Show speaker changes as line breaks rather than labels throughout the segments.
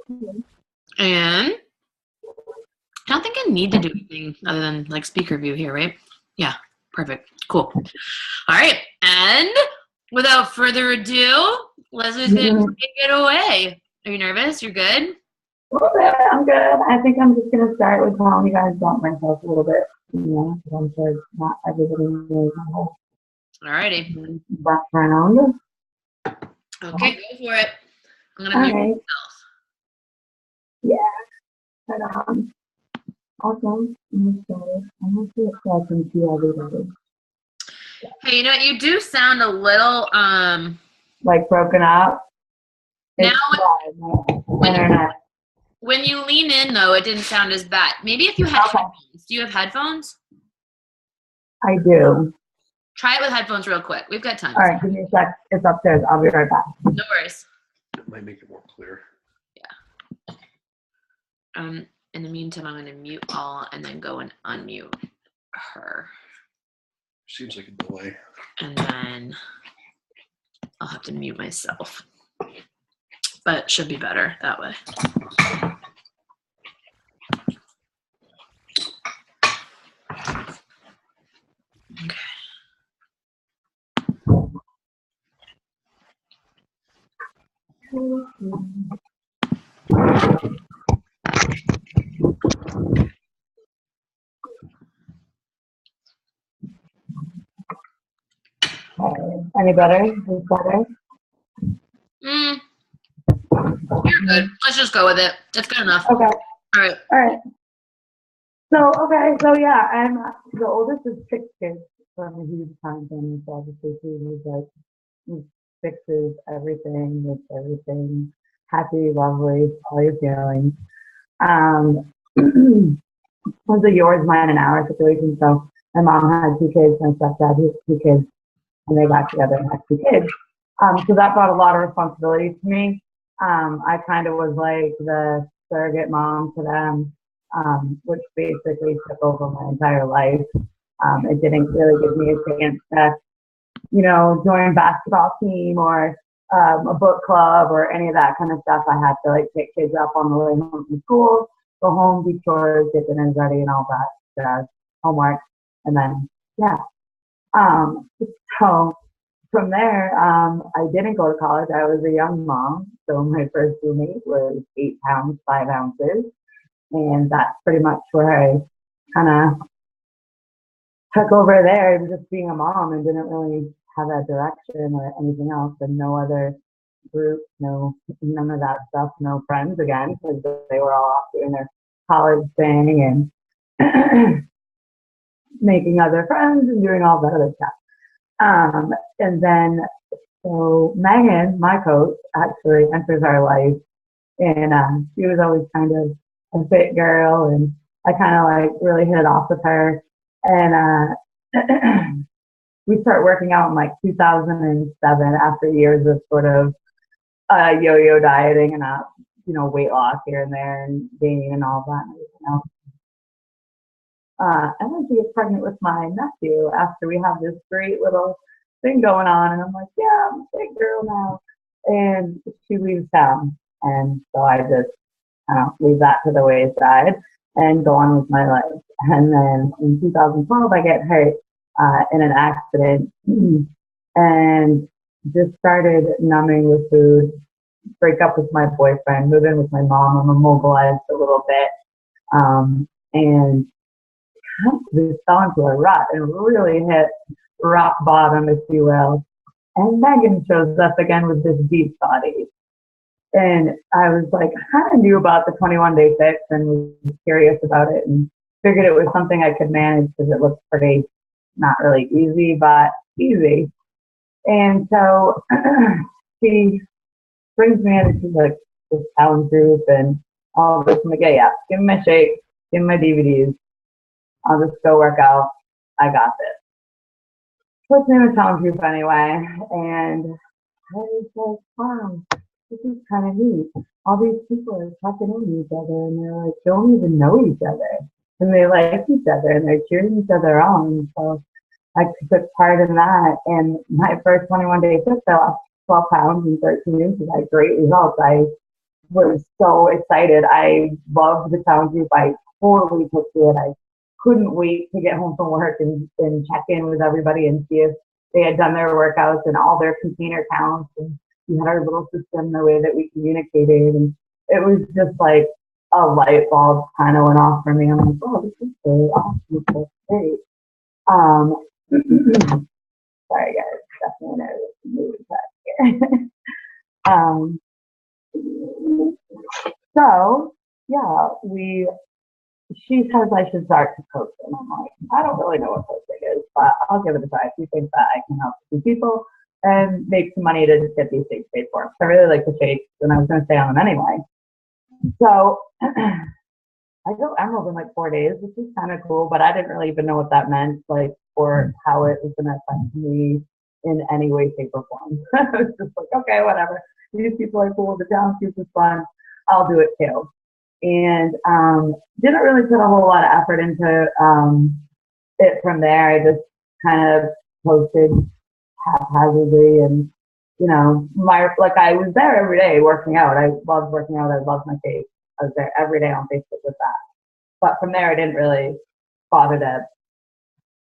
And I don't think I need to do anything other than like speaker view here, right? Yeah, perfect. Cool. All right. And without further ado, Leslie's going to take it away. Are you nervous? You're good?
A little bit. I'm good. I think I'm just going to start with telling you guys about myself a little bit. You know, because I'm sure not everybody knows my whole background.
Okay, go for it. I'm going to mute myself.
Yeah. But, awesome. I'm going to see if I can see everybody.
Hey, you know what? You do sound a little,
like broken up.
Now,
when
you lean in, though, it didn't sound as bad. Maybe if you had headphones. Do you have headphones?
I do.
Try it with headphones real quick. We've got time.
All right, give me a sec. It's upstairs. I'll be right back.
No worries.
It might make it more clear.
Yeah. In the meantime, I'm going to mute all and then go and unmute her.
Seems like a delay.
And then I'll have to mute myself. But it should be better that way. Okay.
Any better? Is better?
You're good. Let's just go with it. That's good enough.
Okay.
All right.
So yeah, I'm the oldest of 6 kids from a huge time family. So obviously he was like fixes everything, makes everything happy, lovely, all your feelings. It was a yours, mine, and our situation. So my mom had 2 kids, my stepdad had 2 kids, and they got together and had 2 kids. So that brought a lot of responsibility to me. I kind of was like the surrogate mom to them, which basically took over my entire life. It didn't really give me a chance to, you know, join a basketball team or a book club or any of that kind of stuff. I had to like pick kids up on the way home from school, go home, do chores, get dinner ready and all that homework. And then, yeah. So from there, I didn't go to college. I was a young mom. So my first roommate was 8 pounds, 5 ounces. And that's pretty much where I kind of took over there, just being a mom, and didn't really have that direction or anything else, and no other group, none of that stuff, no friends again, because they were all off doing their college thing and making other friends and doing all that other stuff. And then, so Megan, my coach, actually enters our life, and she was always kind of a fit girl, and I kind of like really hit it off with her. And we started working out in like 2007 after years of sort of yo-yo dieting and weight loss here and there and gaining and all that and everything else. And then she gets pregnant with my nephew after we have this great little thing going on, and I'm like, yeah, I'm a big girl now. And she leaves town, and so I just leave that to the wayside and go on with my life. And then in 2012, I get hurt in an accident and just started numbing with food, break up with my boyfriend, move in with my mom. I'm immobilized a little bit, and just fell into a rut and really hit rock bottom, if you will. And Megan shows up again with this beach body. And I was like, I kind of knew about the 21-day fix and was curious about it and figured it was something I could manage because it looked pretty, not really easy, but easy. And so she brings me in and she's like, this challenge group and all of this. I'm like, yeah, give me my shake, give me my DVDs. I'll just go work out. I got this. Puts me in a challenge group anyway. And I was like, wow, this is kind of neat. All these people are talking over each other and they're like, don't even know each other. And they like each other and they're cheering each other on. So I took part in that. And my first 21-day fix, I lost 12 pounds in 13 weeks. I had great results. I was so excited. I loved the challenge group. I totally took to it. I couldn't wait to get home from work and check in with everybody and see if they had done their workouts and all their container counts. And we had our little system, the way that we communicated. And it was just like a light bulb kind of went off for me. I'm like, oh, this is so awesome. This is great. Sorry, guys. Definitely nervous to move back here. um, so, yeah, she says I should start to coach. And I'm like, I don't really know what coaching is, but I'll give it a try. She thinks that I can help some people and make some money to get these things paid for. So I really like the shakes, and I was going to stay on them anyway. So I go Emerald in like 4 days, which is kind of cool, but I didn't really even know what that meant, like, or how it was going to affect me in any way, shape, or form. I was just like, okay, whatever. These people are cool. The challenge is fun. I'll do it too. And didn't really put a whole lot of effort into it from there. I just kind of posted haphazardly, and I was there every day working out. I loved working out. I loved my face. I was there every day on Facebook with that. But from there, I didn't really bother to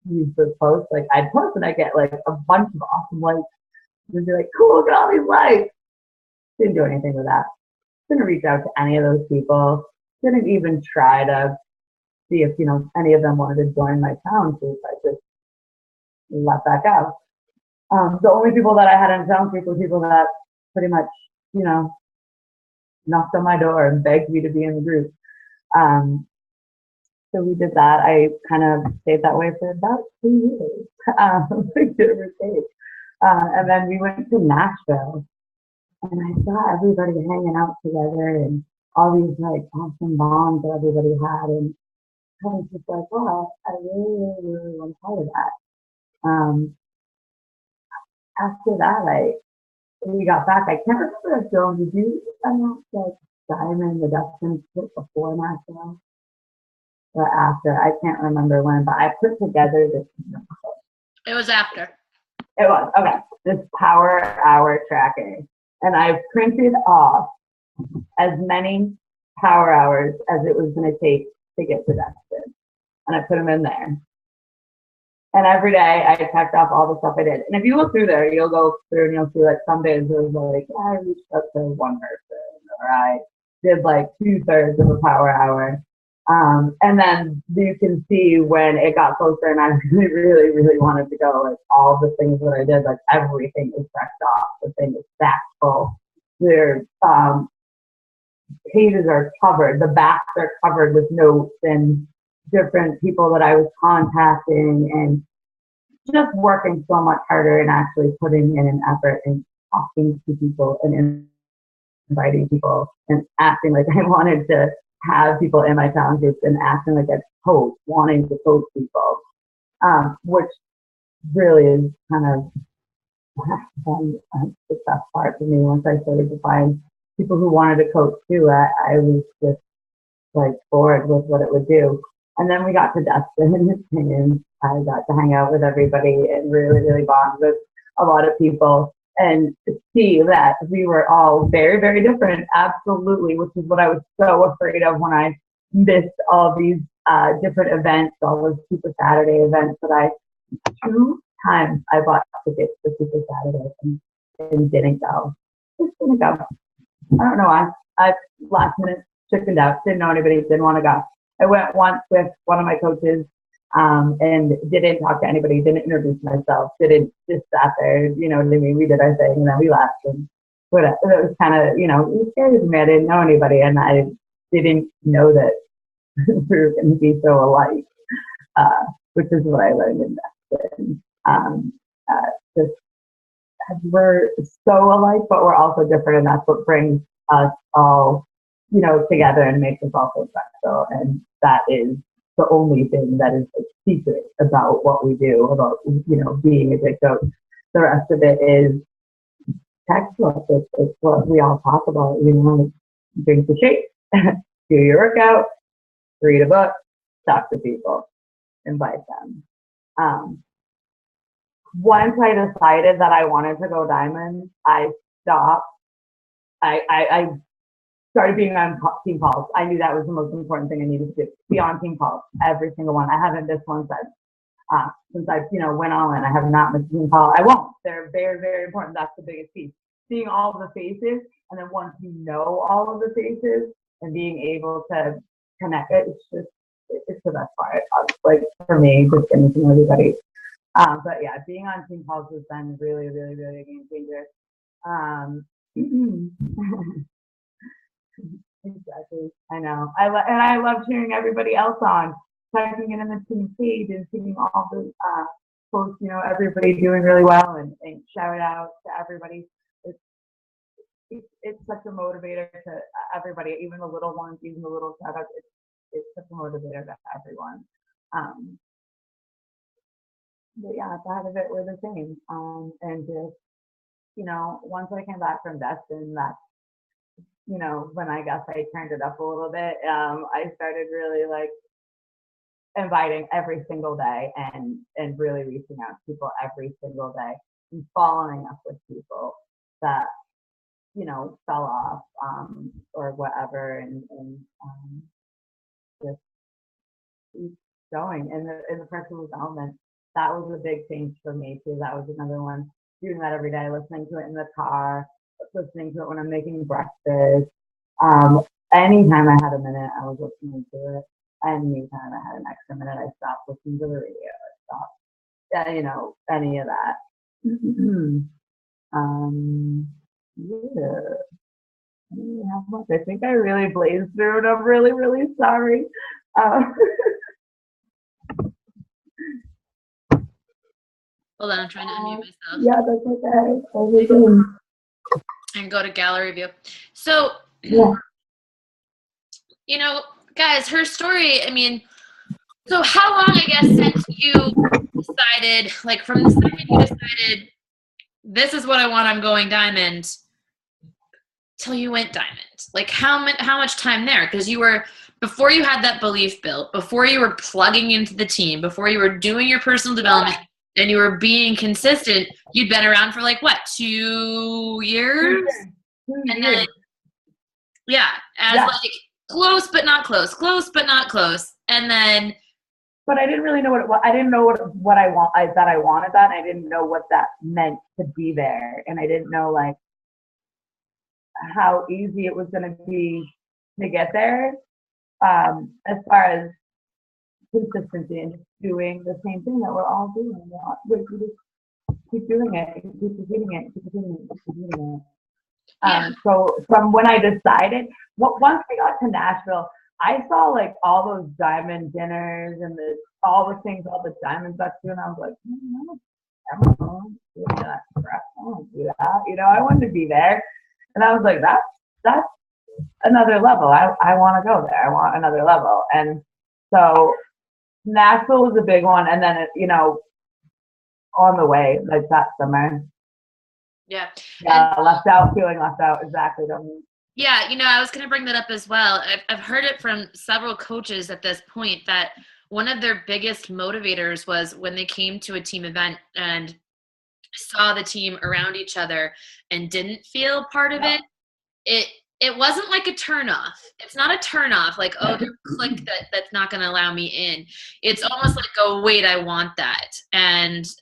use those posts. Like, I'd post and I'd get like a bunch of awesome likes. And be like, cool, look at all these likes. Didn't do anything with that. Didn't reach out to any of those people. Didn't even try to see if, any of them wanted to join my challenge group. I just let that go. The only people that I had in challenge group were people that pretty much, knocked on my door and begged me to be in the group. So we did that. I kind of stayed that way for about 2 years, give or take. And then we went to Nashville, and I saw everybody hanging out together and all these like awesome bonds that everybody had. And I was just like, wow, I really, really want to part of that. After that, we got back. I can't remember if Joan, did you announce like Diamond, the Dustin before Nashville? Or after, I can't remember when, but I put together this.
It was after.
It was, okay, this power hour tracking. And I printed off as many power hours as it was going to take to get to Dustin. And I put them in there. And every day I checked off all the stuff I did. And if you look through there, you'll go through and you'll see like some days it was like, I reached out to one person, or I did like 2/3 of a power hour. And then you can see when it got closer and I really, really, really wanted to go, like all the things that I did, like everything is checked off. The thing is stacked full. Their pages are covered. The backs are covered with notes and different people that I was contacting, and just working so much harder and actually putting in an effort and talking to people and inviting people and acting like I wanted to have people in my challenge groups and acting like a coach, wanting to coach people, which really is kind of the tough part for me. Once I started to find people who wanted to coach too, I was just like bored with what it would do. And then we got to Dustin, and I got to hang out with everybody and really, really bond with a lot of people and see that we were all very, very different, absolutely, which is what I was so afraid of when I missed all these different events, all those Super Saturday events that 2 times I bought tickets for Super Saturday and didn't go. Just didn't go. I don't know why. I last minute chickened out, didn't know anybody, didn't want to go. I went once with one of my coaches and didn't talk to anybody, didn't introduce myself, didn't just sat there, you know what I mean? We did our thing and then we left. And whatever. It was kind of, it was scary to me. I didn't know anybody and I didn't know that we were going to be so alike, which is what I learned in that. Just we're so alike, but we're also different, and that's what brings us all, together and makes us all so special. And that is the only thing that is a secret about what we do, about, being a good coach. The rest of it is textbook. It's what we all talk about, drink the shake, do your workout, read a book, talk to people, invite them. Once I decided that I wanted to go diamond, I stopped. I started being on team calls. I knew that was the most important thing I needed to do. Be on team calls, every single one. I haven't missed one since I, went all in. I have not missed a team call. I won't. They're very, very important. That's the biggest piece. Seeing all the faces, and then once you know all of the faces and being able to connect it, it's the best part. Like for me, just getting to know everybody. But yeah, being on team calls has been really, really, really a game changer. Exactly. I know. I love cheering everybody else on, typing it in the team page and seeing all the posts. Everybody doing really well, and shout out to everybody. It's such a motivator to everybody, even the little ones, even the little shout outs. It's such a motivator to everyone. But yeah, side of it were the same. And just, once I came back from Destin, that's, when I guess I turned it up a little bit, I started really like inviting every single day and really reaching out to people every single day and following up with people that, fell off or whatever, and just keep going. And the personal development, that was a big change for me too. That was another one. Doing that every day, listening to it in the car, listening to it when I'm making breakfast. Anytime I had a minute, I was listening to it. Anytime I had an extra minute, I stopped listening to the radio. I stopped, any of that. Yeah. I don't really have much. I think I really blazed through it. I'm really, really sorry.
Hold on, I'm trying to unmute myself.
Yeah, that's okay.
And go to gallery view. So,
yeah.
Guys, her story, so how long, I guess, since you decided, like from the second you decided, this is what I want, I'm going diamond, till you went diamond? Like how much time there? Because before you had that belief built, before you were plugging into the team, before you were doing your personal development, and you were being consistent, you'd been around for like what, 2 years?
2 years.
And then, like close but not close, close but not close, and then.
But I didn't really know what it was. I didn't know what I want. I wanted that. And I didn't know what that meant to be there, and I didn't know like how easy it was going to be to get there. As far as consistency and just doing the same thing that we're all doing. We just keep doing it, keep repeating it, keep repeating it, keep repeating it. So from when I decided, once we got to Nashville, I saw like all those diamond dinners and all the things, all the diamonds got to do, and I was like, I don't know, do that crap. I don't do that. I wanted to be there, and I was like, that's another level. I want to go there. I want another level, and so Nashville was a big one, and then on the way, like that summer.
Yeah.
Yeah, feeling left out, exactly.
Yeah, I was going to bring that up as well. I've heard it from several coaches at this point that one of their biggest motivators was when they came to a team event and saw the team around each other and didn't feel part of it. It wasn't like a turnoff. It's not a turnoff, like, oh, there's a click that's not going to allow me in. It's almost like, oh, wait, I want that. And so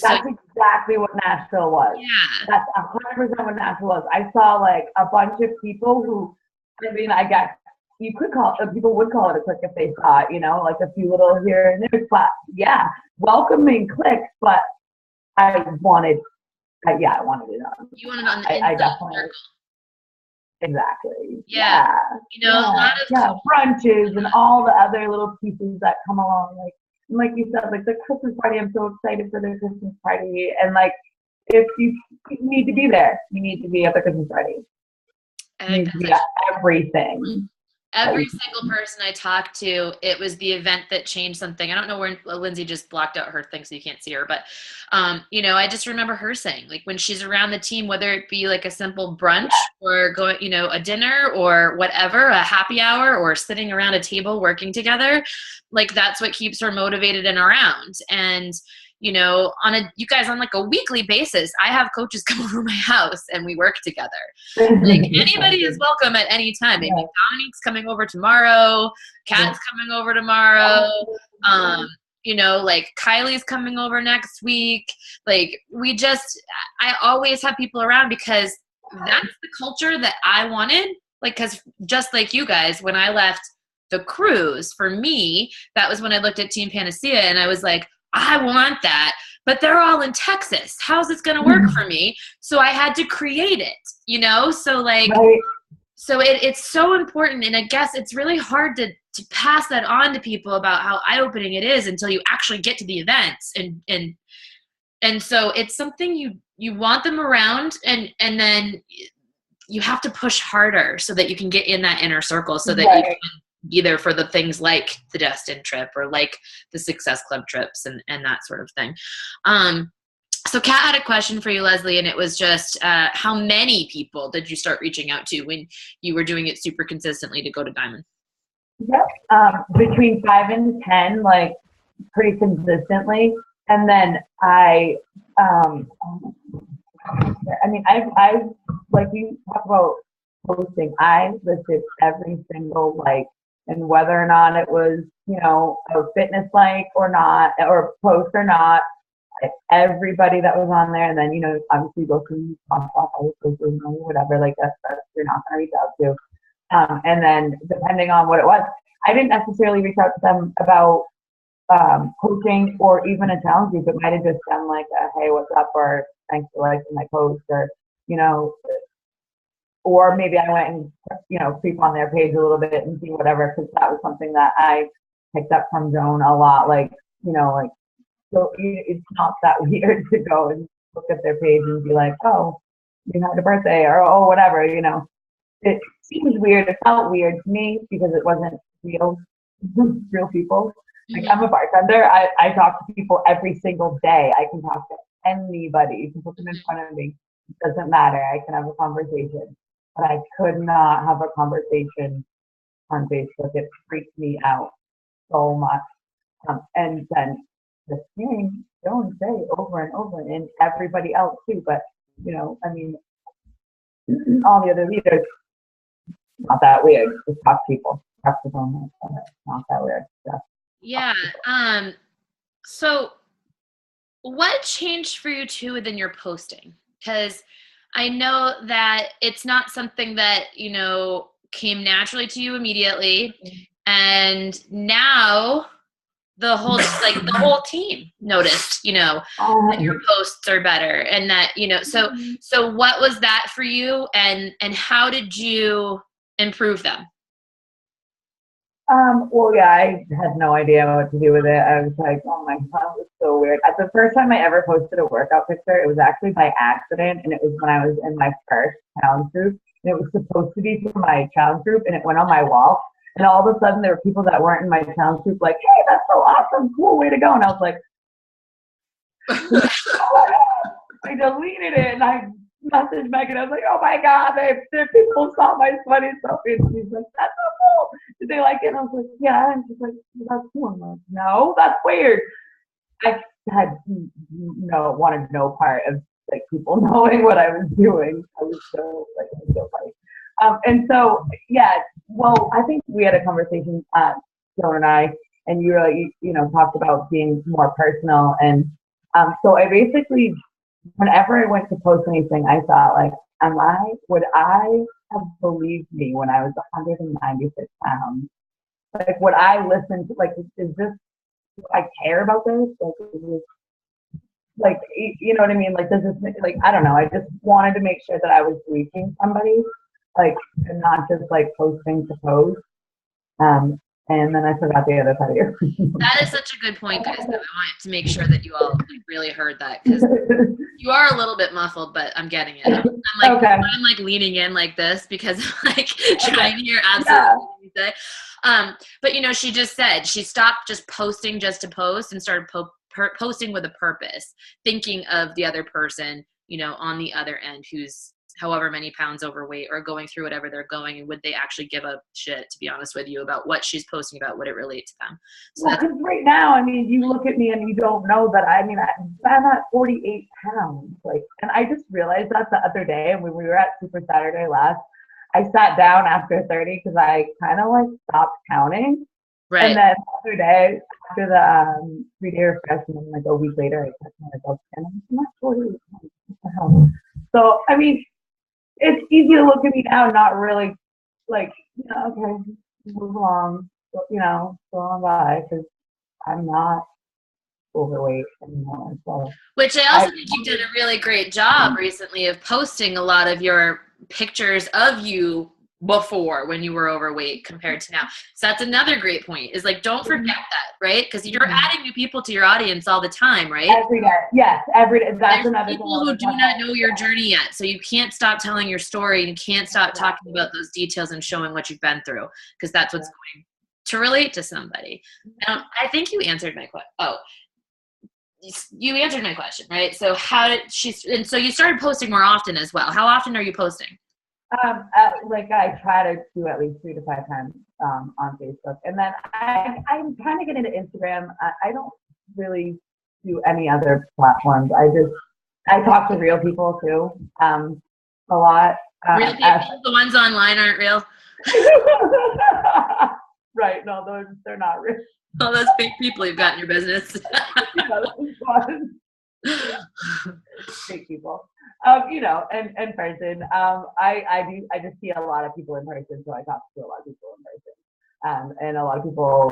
that's exactly what Nashville was.
Yeah.
That's 100% what Nashville was. I saw like a bunch of people who, I guess you could people would call it a click if they saw it, like a few little here and there. But yeah, welcoming clicks. But I wanted it on.
You wanted on the inside
definitely.
circle.
Exactly.
Yeah. A lot of
brunches and all the other little pieces that come along, like you said, like the Christmas party. I'm so excited for the Christmas party, and like if you need to be there, you need to be at the Christmas party. You need to be at everything.
Every single person I talked to, it was the event that changed something. I don't know where Lindsay just blocked out her thing so you can't see her, but I just remember her saying, like, when she's around the team, whether it be like a simple brunch or going, a dinner or whatever, a happy hour or sitting around a table working together, like that's what keeps her motivated and around. And you know, you guys on like a weekly basis, I have coaches come over my house and we work together. Like anybody is welcome at any time. Maybe Dominique's coming over tomorrow. Kat's coming over tomorrow. You know, like Kylie's coming over next week. Like I always have people around because that's the culture that I wanted. Like, cause just like you guys, when I left the cruise, for me, that was when I looked at Team Panacea and I was like, I want that, but they're all in Texas. How's this going to work for me? So I had to create it, you know? So like, so it's so important. And I guess it's really hard to pass that on to people about how eye-opening it is until you actually get to the events. And so it's something you want them around and then you have to push harder so that you can get in that inner circle so that you can be there for the things like the Destin trip or like the Success Club trips and that sort of thing. So Kat had a question for you, Leslie, and it was just how many people did you start reaching out to when you were doing it super consistently to go to Diamond?
Yep. Between 5 and 10, like pretty consistently. And then I mean, I've like you talk about posting, I listed every single like, and whether or not it was, you know, a fitness like or not, or post or not, everybody that was on there. And then, you know, obviously go through whatever, like that's you're not going to reach out to. And then depending on what it was, I didn't necessarily reach out to them about coaching or even a challenge group. It might have just been like, hey, what's up? Or thanks for liking my post, or, you know, or maybe I went and, you know, creep on their page a little bit and see whatever, because that was something that I picked up from Joan a lot. Like, you know, like, so it's not that weird to go and look at their page and be like, oh, you had a birthday, or oh, whatever, you know. It seems weird. It felt weird to me because it wasn't real people. Like, I'm a bartender. I talk to people every single day. I can talk to anybody. You can put them in front of me. It doesn't matter. I can have a conversation. But I could not have a conversation on Facebook. It freaked me out so much. And then the thing, don't say over and over, and everybody else too. But, you know, I mean, all the other leaders, not that weird. Just talk to people. Talk to them. Not that weird.
Yeah. So what changed for you too within your posting? Because I know that it's not something that, you know, came naturally to you immediately. And now the whole team noticed, you know, that your posts are better and that, you know, so what was that for you and how did you improve them?
Well, yeah, I had no idea what to do with it. I was like, oh my God, it was so weird. At the first time I ever posted a workout picture, it was actually by accident, and it was when I was in my first challenge group, and it was supposed to be for my challenge group, and it went on my wall, and all of a sudden there were people that weren't in my challenge group like, hey, that's so awesome, cool, way to go, and I was like, I deleted it, and I messaged Megan. I was like, oh my God, there people saw my sweaty selfie. And she's like, that's so cool. Did they like it? And I was like, yeah. And she's like, that's cool. I'm like, no, that's weird. I had wanted no part of like people knowing what I was doing. I was so funny. And so, yeah, well, I think we had a conversation, Joan and I, and you were like, you know, talked about being more personal. And so I basically, whenever I went to post anything, I thought, like, would I have believed me when I was 196 pounds? Like, would I listen to, like, is this, do I care about this? Like, is this, like, you know what I mean? Like, does this, like, I don't know. I just wanted to make sure that I was reaching somebody, like, and not just, like, posting to post. And then I forgot the other part of your question.
That is such a good point, guys. That I wanted to make sure that you all really heard that, because you are a little bit muffled, but I'm getting it. I'm like leaning in like this because I'm like trying to hear absolutely what you say. But you know, she just said she stopped just posting just to post and started posting with a purpose, thinking of the other person, you know, on the other end who's however many pounds overweight or going through whatever they're going, and would they actually give a shit, to be honest with you, about what she's posting about, would it relate to them? So
well, because right now, I mean, you look at me and you don't know that, I mean, I'm at 48 pounds. Like, and I just realized that the other day when we were at Super Saturday last, I sat down after 30 because I kind of like stopped counting.
right.
And then the other day, after the 3-day refreshment, like a week later, I checked myself and I'm not 48 pounds. What the hell? So, I mean, it's easy to look at me now and not really like, okay, move along, go on by, because I'm not overweight anymore. So,
Which I also think you did a really great job recently of posting a lot of your pictures of you before when you were overweight compared to now. So that's another great point, is like, don't forget that, right? Because you're adding new people to your audience all the time, right?
Every day. Yes, every day. That's
There's
another
people
thing.
who do not know your journey yet. So you can't stop telling your story, and you can't stop talking about those details and showing what you've been through, because that's what's going to relate to somebody. I think you answered my question. Oh, you answered my question, right? So and so you started posting more often as well. How often are you posting?
Like I try to do at least 3 to 5 times on Facebook, and then I'm trying to get into Instagram. I don't really do any other platforms. I talk to real people too, a lot.
Real people, the ones online aren't real.
Right? No, they're not real.
All those fake people you've got in your business.
Fake people. In person. I just see a lot of people in person, so I talk to a lot of people in person. And a lot of people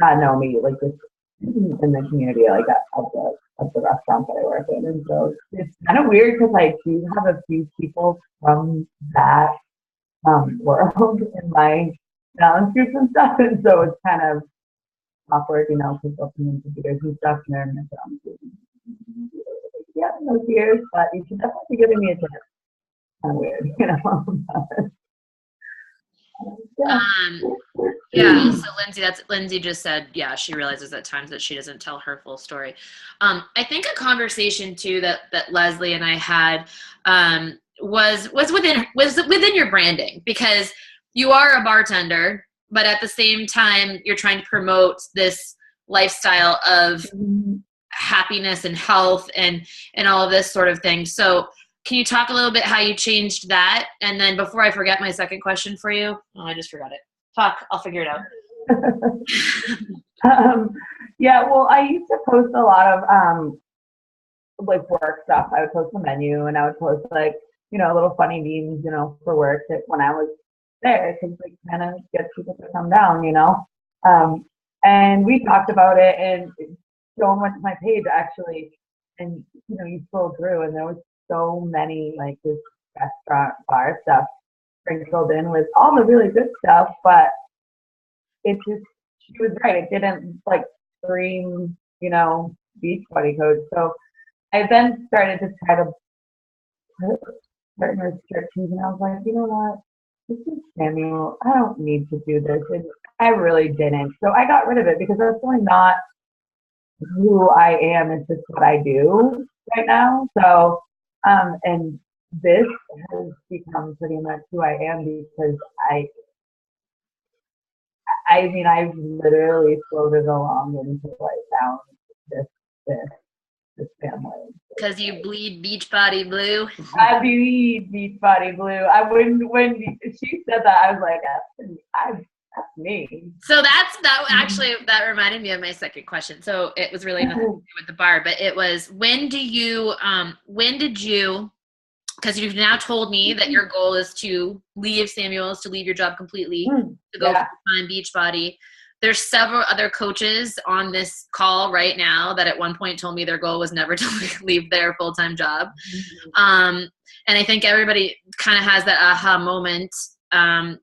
know me, like, just in the community, like of the restaurant that I work in. And so it's kind of weird because I do have a few people from that world in my challenge groups and stuff, and so it's kind of awkward, because they'll come into beers and stuff, and they're in the yeah, no tears, but you should definitely be giving me a chance. Kind of weird,
Yeah. So Lindsay just said, yeah, she realizes at times that she doesn't tell her full story. I think a conversation too that Leslie and I had was within your branding, because you are a bartender, but at the same time you're trying to promote this lifestyle of happiness and health and all of this sort of thing. So can you talk a little bit how you changed that? And then before I forget my second question for you, I just forgot it. Talk, I'll figure it out.
Yeah, well, I used to post a lot of like work stuff. I would post the menu, and I would post like, little funny memes, for work when I was there, because like kind of gets people to come down, and we talked about it, and Joan went to my page actually, and you scroll through, and there was so many like this restaurant bar stuff sprinkled in with all the really good stuff, but it just, she was right, it didn't like scream, beach body code. So I then started to try to put certain restrictions, and I was like, you know what, this is Samuel, I don't need to do this, and I really didn't. So I got rid of it because that's really not who I am. It's just what I do right now. So, and this has become pretty much who I am, because I mean, I've literally floated along until I found this family.
Because you bleed beach body blue.
I bleed beach body blue. When she said that, I was like, that's me.
So that reminded me of my second question. So it was really nothing to do with the bar, but it was, when did you, because you've now told me that your goal is to leave Samuel's, to leave your job completely, to go full-time Beachbody. There's several other coaches on this call right now that at one point told me their goal was never to leave their full-time job. And I think everybody kind of has that aha moment.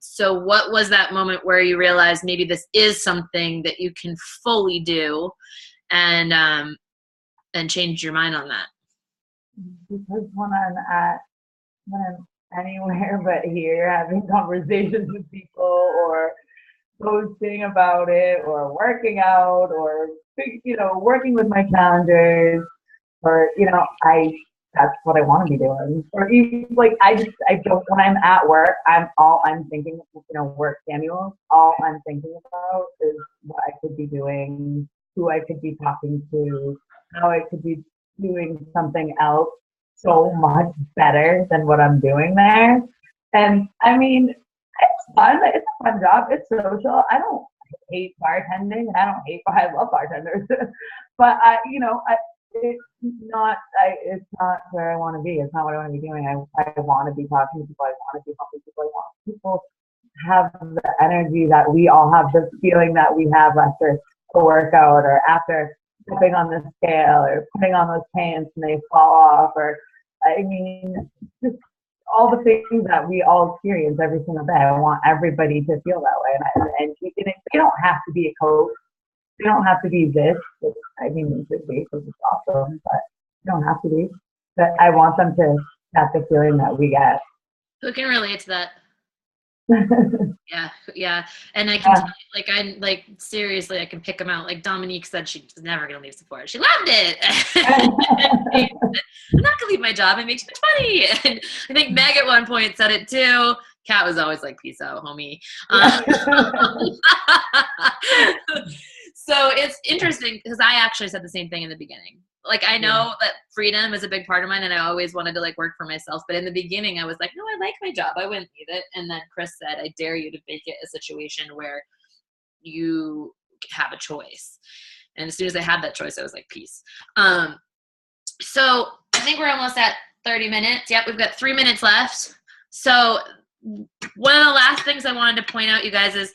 So what was that moment where you realized maybe this is something that you can fully do, and changed your mind on that?
Because when I'm anywhere but here, having conversations with people, or posting about it, or working out, or working with my challengers, or I that's what I want to be doing. Or even like I don't, when I'm at work, I'm thinking, work Samuel, all I'm thinking about is what I could be doing, who I could be talking to, how I could be doing something else so much better than what I'm doing there. And I mean, it's fun. It's a fun job. It's social. I don't hate bartending. I don't hate. I love bartenders, but it's not where I want to be. It's not what I want to be doing. I want to be talking to people. I want to be helping people. I want people to have the energy that we all have, this feeling that we have after a workout or after stepping on the scale or putting on those pants and they fall off, or I mean, just all the things that we all experience every single day. I want everybody to feel that way. And they don't have to be a coach. They don't have to be this. I mean, it should be because it's awesome, but they don't have to be. But I want them to have the feeling that we get.
Who can relate to that? Yeah. And I can tell you, seriously, I can pick them out. Like Dominique said she was never going to leave Sephora. She loved it. I'm not going to leave my job. It makes me money. And I think Meg at one point said it too. Kat was always like, peace out, homie. So it's interesting because I actually said the same thing in the beginning. Like, I know that freedom is a big part of mine and I always wanted to work for myself. But in the beginning I was like, no, I like my job. I wouldn't leave it. And then Chris said, I dare you to make it a situation where you have a choice. And as soon as I had that choice, I was like, peace. So I think we're almost at 30 minutes. Yep. We've got 3 minutes left. So one of the last things I wanted to point out, you guys, is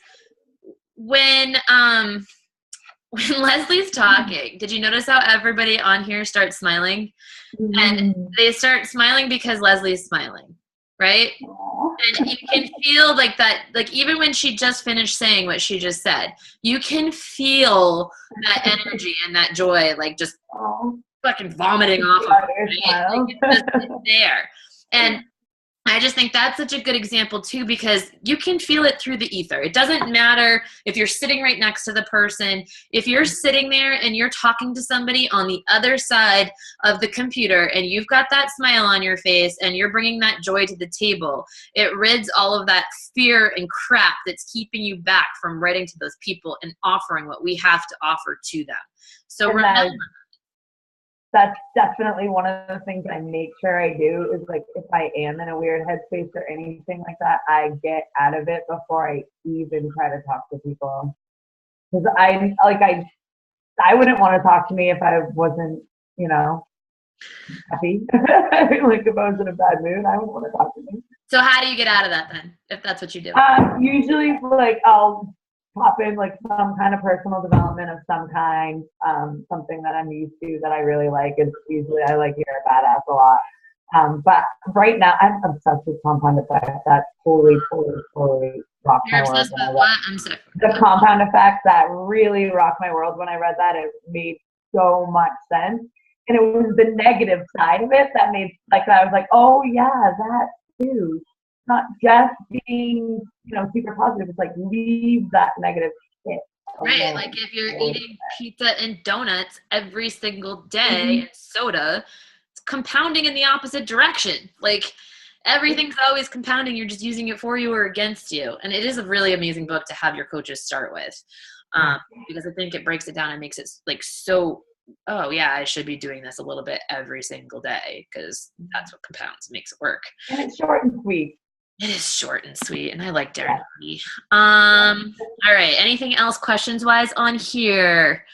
when Leslie's talking, did you notice how everybody on here starts smiling? Mm-hmm. And they start smiling because Leslie's smiling, right?
Aww.
And you can feel that, even when she just finished saying what she just said, you can feel that energy and that joy, just fucking vomiting off of her, right? It's there. And I just think that's such a good example too, because you can feel it through the ether. It doesn't matter if you're sitting right next to the person. If you're sitting there and you're talking to somebody on the other side of the computer and you've got that smile on your face and you're bringing that joy to the table, it rids all of that fear and crap that's keeping you back from writing to those people and offering what we have to offer to them. So remember,
that's definitely one of the things I make sure I do is if I am in a weird headspace or anything like that, I get out of it before I even try to talk to people. Because I wouldn't want to talk to me if I wasn't, happy. If I was in a bad mood, I wouldn't want to talk to me.
So how do you get out of that then, if that's what you do?
Usually I'll pop in some kind of personal development of some kind, something that I'm used to that I really like. Is usually I like You're a Badass a lot. But right now I'm obsessed with compound effect. That totally rocked my world.
I'm sorry.
The compound effect, that really rocked my world when I read that. It made so much sense. And it was the negative side of it that made I was like, oh yeah, that too. Not just being, super positive. It's leave that negative shit.
Right. If you're eating pizza and donuts every single day and soda, it's compounding in the opposite direction. Everything's always compounding. You're just using it for you or against you. And it is a really amazing book to have your coaches start with. Because I think it breaks it down and makes it so, oh yeah, I should be doing this a little bit every single day, because that's what compounds, makes it work.
And it's short and sweet.
It is short and sweet, and I like Darren Hardy. All right. Anything else questions-wise on here?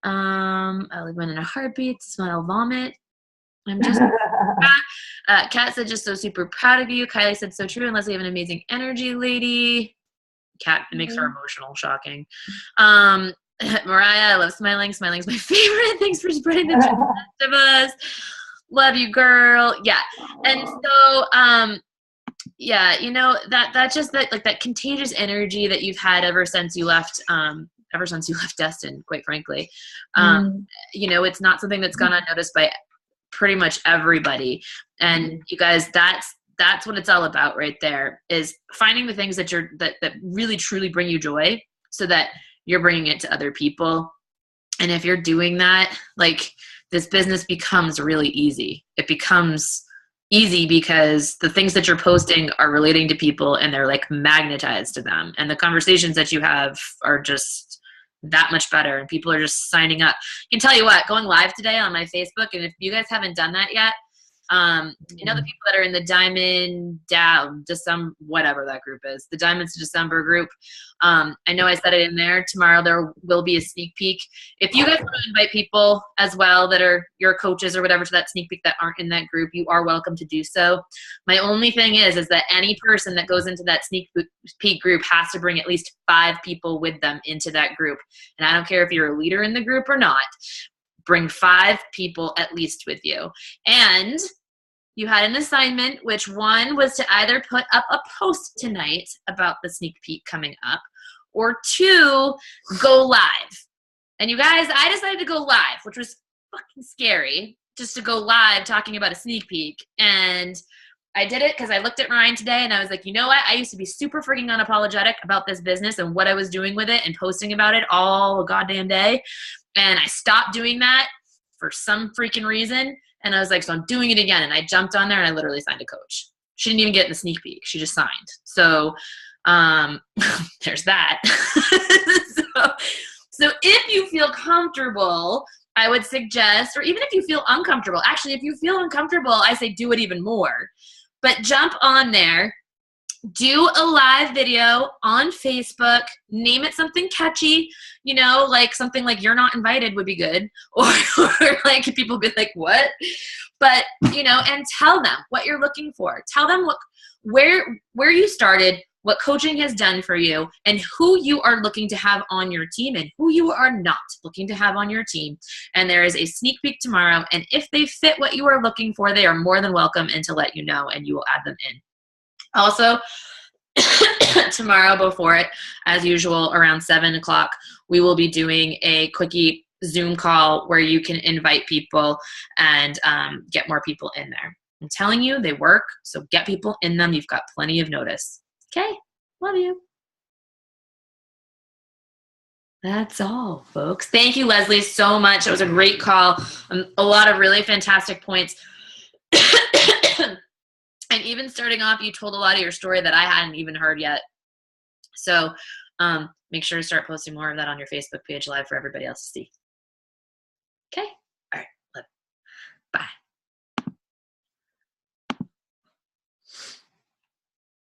I live in a heartbeat, smile, vomit. I'm just Kat said, just so super proud of you. Kylie said, so true. And Leslie, you have an amazing energy, lady. Kat, it makes her emotional, shocking. Mariah, I love smiling. Smiling's my favorite. Thanks for spreading the joy of us. Love you, girl. Yeah. And so, yeah, that just that contagious energy that you've had ever since you left Destin, quite frankly. It's not something that's gone unnoticed by pretty much everybody. And you guys, that's what it's all about right there, is finding the things that that really truly bring you joy, so that you're bringing it to other people. And if you're doing that, this business becomes really easy. It becomes easy because the things that you're posting are relating to people and they're like magnetized to them. And the conversations that you have are just that much better. And people are just signing up. I can tell you what, going live today on my Facebook, and if you guys haven't done that yet, you know, the people that are in the Diamond December, whatever that group is, the Diamonds to December group. I know I said it in there. Tomorrow there will be a sneak peek. If you guys want to invite people as well that are your coaches or whatever to that sneak peek that aren't in that group, you are welcome to do so. My only thing is that any person that goes into that sneak peek group has to bring at least 5 people with them into that group. And I don't care if you're a leader in the group or not. Bring 5 people at least with you. And you had an assignment, which one was to either put up a post tonight about the sneak peek coming up, or 2, go live. And you guys, I decided to go live, which was fucking scary, just to go live talking about a sneak peek. And I did it because I looked at Ryan today and I was like, you know what? I used to be super freaking unapologetic about this business and what I was doing with it and posting about it all goddamn day. And I stopped doing that for some freaking reason. And I was like, so I'm doing it again. And I jumped on there and I literally signed a coach. She didn't even get in the sneak peek. She just signed. So there's that. so if you feel comfortable, I would suggest, or even if you feel uncomfortable, actually, if you feel uncomfortable, I say do it even more. But jump on there. Do a live video on Facebook, name it something catchy, you know, like something like "You're Not Invited" would be good. Or like people be like, what? But, you know, and tell them what you're looking for. Tell them where you started, what coaching has done for you, and who you are looking to have on your team and who you are not looking to have on your team. And there is a sneak peek tomorrow. And if they fit what you are looking for, they are more than welcome and to let you know, and you will add them in. Also, tomorrow before it, as usual, around 7 o'clock, we will be doing a quickie Zoom call where you can invite people and get more people in there. I'm telling you, they work, so get people in them. You've got plenty of notice. Okay, love you. That's all, folks. Thank you, Leslie, so much. It was a great call. A lot of really fantastic points. And even starting off, you told a lot of your story that I hadn't even heard yet. So make sure to start posting more of that on your Facebook page live for everybody else to see.